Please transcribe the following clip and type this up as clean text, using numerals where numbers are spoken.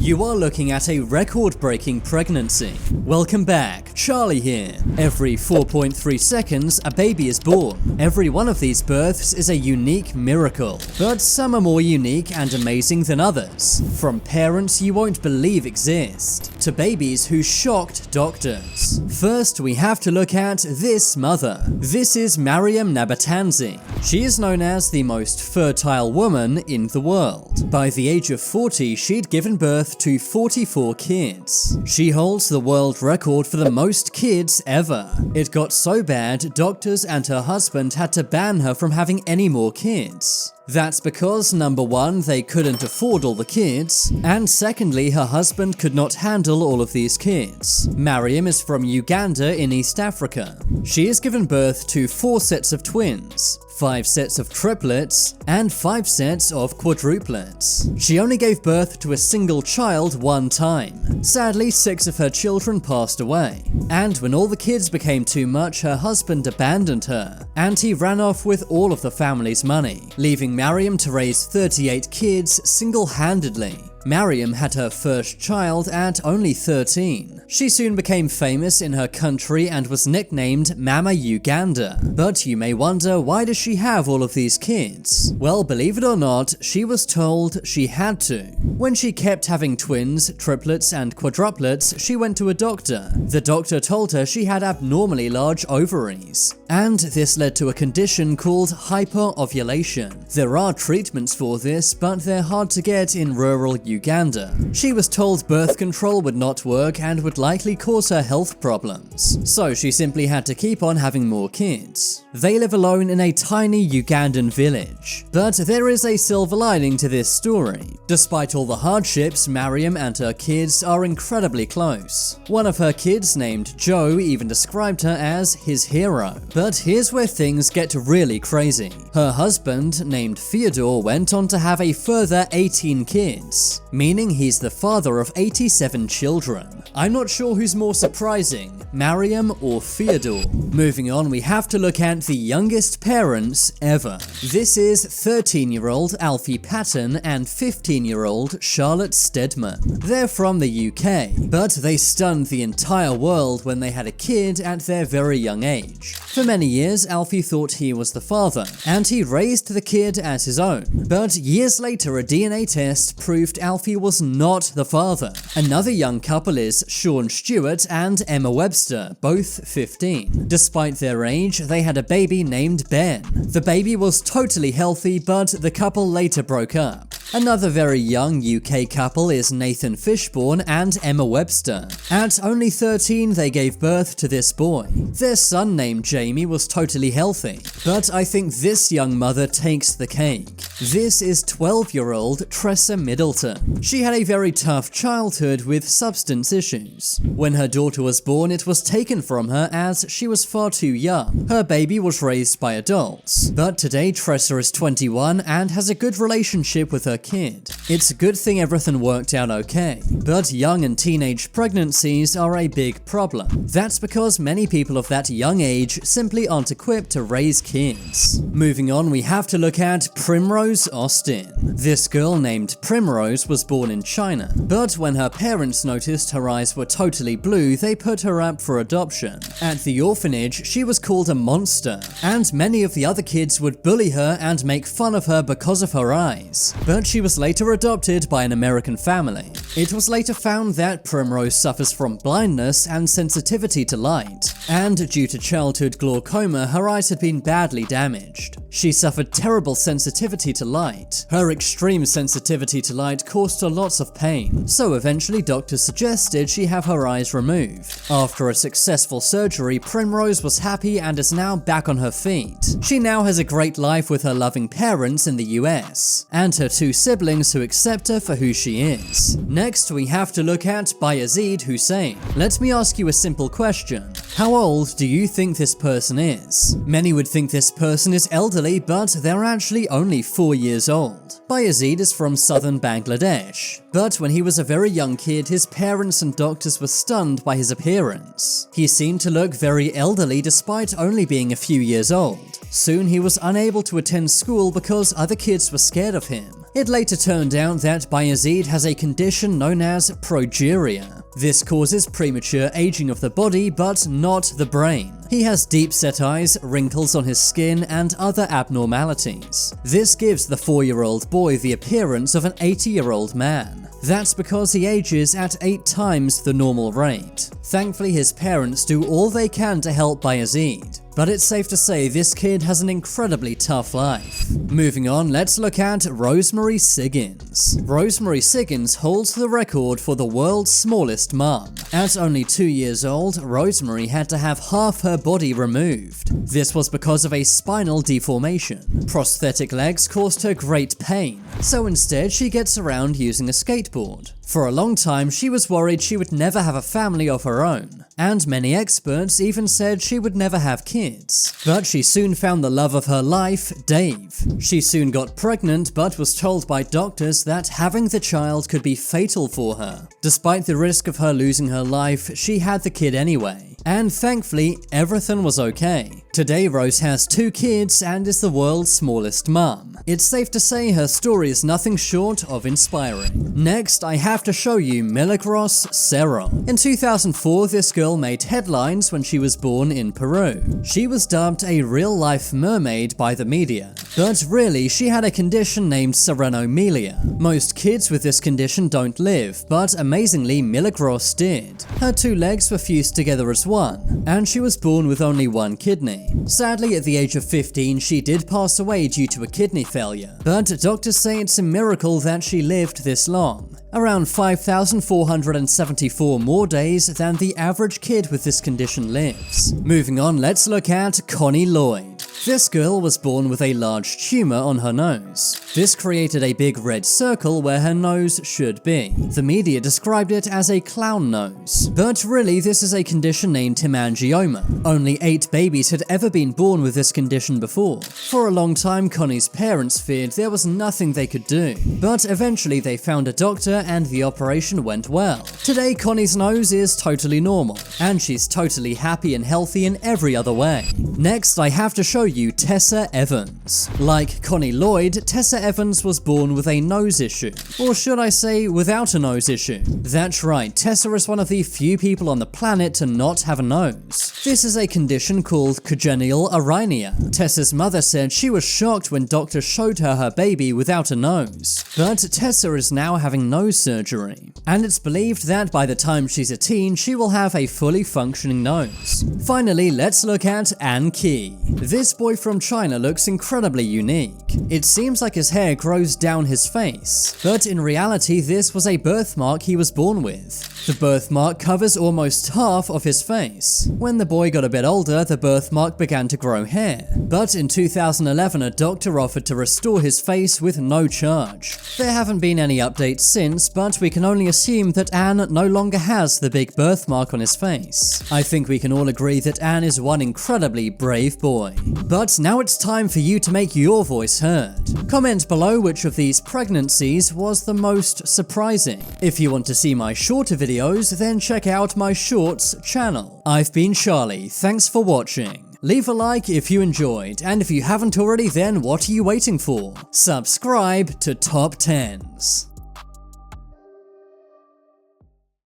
You are looking at a record-breaking pregnancy. Welcome back, Charlie here. Every 4.3 seconds, a baby is born. Every one of these births is a unique miracle, but some are more unique and amazing than others. From parents you won't believe exist, to babies who shocked doctors. First, we have to look at this mother. This is Mariam Nabatanzi. She is known as the most fertile woman in the world. By the age of 40, she'd given birth to 44 kids. She holds the world record for the most kids ever. It got so bad, doctors and her husband had to ban her from having any more kids. That's because, number one, they couldn't afford all the kids, and secondly, her husband could not handle all of these kids. Mariam is from Uganda in East Africa. She has given birth to 4 sets of twins, 5 sets of triplets, and 5 sets of quadruplets. She only gave birth to a single child one time. Sadly, 6 of her children passed away. And when all the kids became too much, her husband abandoned her, and he ran off with all of the family's money, leaving Mariam to raise 38 kids single-handedly. Mariam had her first child at only 13. She soon became famous in her country and was nicknamed Mama Uganda. But you may wonder, why does she have all of these kids? Well, believe it or not, she was told she had to. When she kept having twins, triplets, and quadruplets, she went to a doctor. The doctor told her she had abnormally large ovaries, and this led to a condition called hyperovulation. There are treatments for this, but they're hard to get in rural Uganda. She was told birth control would not work and would likely cause her health problems, so she simply had to keep on having more kids. They live alone in a tiny Ugandan village. But there is a silver lining to this story. Despite all the hardships, Mariam and her kids are incredibly close. One of her kids, named Joe, even described her as his hero. But here's where things get really crazy. Her husband, named Theodore, went on to have a further 18 kids, meaning he's the father of 87 children. I'm not sure who's more surprising, Mariam or Theodore. Moving on, we have to look at the youngest parents ever. This is 13-year-old Alfie Patton and 15-year-old Charlotte Steadman. They're from the UK, but they stunned the entire world when they had a kid at their very young age. For many years, Alfie thought he was the father, and he raised the kid as his own. But years later, a DNA test proved Alfie was not the father. Another young couple is Sean Stewart and Emma Webster, both 15. Despite their age, they had a baby named Ben. The baby was totally healthy, but the couple later broke up. Another very young UK couple is Nathan Fishburne and Emma Webster. At only 13, they gave birth to this boy. Their son, named Jamie, was totally healthy. But I think this young mother takes the cake. This is 12-year-old Tressa Middleton. She had a very tough childhood with substance issues. When her daughter was born, it was taken from her as she was far too young. Her baby was raised by adults. But today, Tressa is 21 and has a good relationship with her kid. It's a good thing everything worked out okay. But young and teenage pregnancies are a big problem. That's because many people of that young age simply aren't equipped to raise kids. Moving on, we have to look at Primrose Austin. This girl named Primrose was born in China, but when her parents noticed her eyes were totally blue, they put her up for adoption. At the orphanage, she was called a monster, and many of the other kids would bully her and make fun of her because of her eyes. But she was later adopted by an American family. It was later found that Primrose suffers from blindness and sensitivity to light, and due to childhood glaucoma, her eyes had been badly damaged. She suffered terrible sensitivity to light. Her extreme sensitivity to light caused her lots of pain, so eventually doctors suggested she have her eyes removed. After a successful surgery, Primrose was happy and is now back on her feet. She now has a great life with her loving parents in the US, and her 2 siblings who accept her for who she is. Next, we have to look at Byazid Hussein. Let me ask you a simple question. How old do you think this person is? Many would think this person is elderly, but they're actually only 4 years old. Byazid is from southern Bangladesh, but when he was a very young kid, his parents and doctors were stunned by his appearance. He seemed to look very elderly despite only being a few years old. Soon he was unable to attend school because other kids were scared of him. It later turned out that Byazid has a condition known as progeria. This causes premature aging of the body but not the brain. He has deep-set eyes, wrinkles on his skin, and other abnormalities. This gives the 4-year-old boy the appearance of an 80-year-old man. That's because he ages at 8 times the normal rate. Thankfully, his parents do all they can to help Byazid. But it's safe to say this kid has an incredibly tough life. Moving on, let's look at Rosemary Siggins. Rosemary Siggins holds the record for the world's smallest mum. At only 2 years old, Rosemary had to have half her body removed. This was because of a spinal deformation. Prosthetic legs caused her great pain, so instead she gets around using a skateboard. For a long time, she was worried she would never have a family of her own, and many experts even said she would never have kids. But she soon found the love of her life, Dave. She soon got pregnant, but was told by doctors that having the child could be fatal for her. Despite the risk of her losing her life, she had the kid anyway, and thankfully, everything was okay. Today, Rose has 2 kids and is the world's smallest mum. It's safe to say her story is nothing short of inspiring. Next, I have to show you Milagros Cerro. In 2004, this girl made headlines when she was born in Peru. She was dubbed a real-life mermaid by the media, but really she had a condition named serenomelia. Most kids with this condition don't live, but amazingly Milagros did. Her 2 legs were fused together as one, and she was born with only 1 kidney. Sadly, at the age of 15, she did pass away due to a kidney failure, but doctors say it's a miracle that she lived this long. Around 5,474 more days than the average kid with this condition lives. Moving on, let's look at Connie Lloyd. This girl was born with a large tumor on her nose. This created a big red circle where her nose should be. The media described it as a clown nose, but really this is a condition named hemangioma. Only 8 babies had ever been born with this condition before. For a long time, Connie's parents feared there was nothing they could do, but eventually they found a doctor and the operation went well. Today, Connie's nose is totally normal, and she's totally happy and healthy in every other way. Next, I have to show you Tessa Evans. Like Connie Lloyd, Tessa Evans was born with a nose issue, or should I say without a nose issue. That's right, Tessa is one of the few people on the planet to not have a nose. This is a condition called congenital arynia. Tessa's mother said she was shocked when doctors showed her baby without a nose, but Tessa is now having nose surgery, and it's believed that by the time she's a teen, she will have a fully functioning nose. Finally, let's look at Anki. This boy from China looks incredibly unique. It seems like his hair grows down his face, but in reality this was a birthmark he was born with. The birthmark covers almost half of his face. When the boy got a bit older, the birthmark began to grow hair, but in 2011 a doctor offered to restore his face with no charge. There haven't been any updates since, but we can only assume that Anne no longer has the big birthmark on his face. I think we can all agree that Anne is one incredibly brave boy. But now it's time for you to make your voice heard. Comment below which of these pregnancies was the most surprising. If you want to see my shorter videos, then check out my Shorts channel. I've been Charlie, thanks for watching. Leave a like if you enjoyed, and if you haven't already, then what are you waiting for? Subscribe to Top 10s.